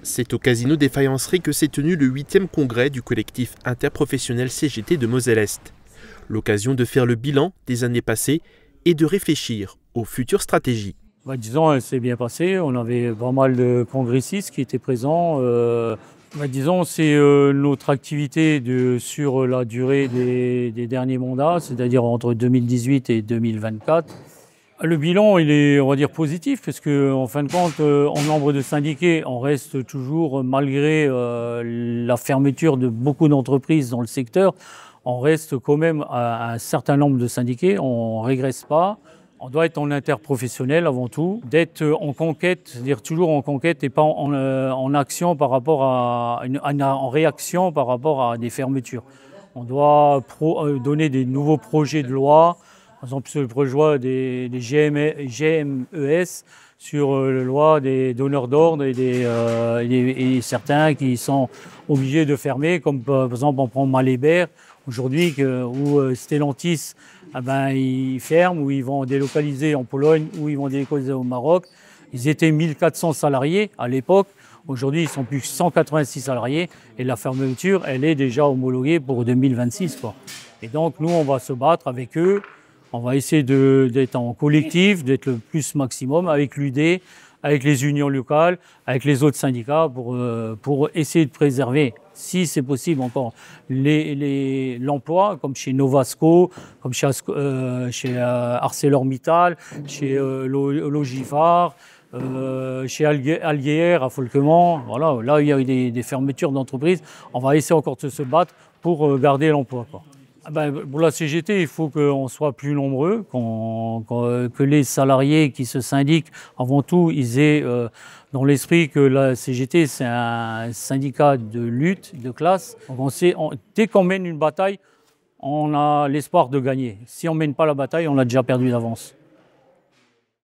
C'est au casino des Faïenceries que s'est tenu le 8e congrès du collectif interprofessionnel CGT de Moselle-Est. L'occasion de faire le bilan des années passées et de réfléchir aux futures stratégies. Disons, c'est bien passé. On avait pas mal de congressistes qui étaient présents. Disons, c'est notre activité sur la durée des derniers mandats, c'est-à-dire entre 2018 et 2024. Le bilan, il est, on va dire, positif, parce qu'en fin de compte, en nombre de syndiqués, on reste toujours, malgré la fermeture de beaucoup d'entreprises dans le secteur, on reste quand même à un certain nombre de syndiqués, on ne régresse pas. On doit être en interprofessionnel avant tout, d'être en conquête, c'est-à-dire toujours en conquête et pas en action par rapport en réaction par rapport à des fermetures. On doit donner des nouveaux projets de loi, par exemple sur le projet de loi des GMES, sur la loi des donneurs d'ordre et certains qui sont obligés de fermer, comme par exemple on prend Malébert aujourd'hui où Stellantis ils ferment, ou ils vont délocaliser en Pologne, ou ils vont délocaliser au Maroc. Ils étaient 1400 salariés à l'époque. Aujourd'hui, ils sont plus que 186 salariés. Et la fermeture, elle est déjà homologuée pour 2026, quoi. Et donc, nous, on va se battre avec eux. On va essayer d'être en collectif, d'être le plus maximum avec l'UD, avec les unions locales, avec les autres syndicats pour essayer de préserver, si c'est possible encore, l'emploi, comme chez Novasco, comme chez ArcelorMittal, chez Logifar, chez Alguer à Folquemont. Voilà, là, il y a eu des fermetures d'entreprises. On va essayer encore de se battre pour garder l'emploi, quoi. Pour la CGT, il faut qu'on soit plus nombreux, que les salariés qui se syndiquent, avant tout, ils aient dans l'esprit que la CGT, c'est un syndicat de lutte, de classe. Donc dès qu'on mène une bataille, on a l'espoir de gagner. Si on ne mène pas la bataille, on a déjà perdu d'avance.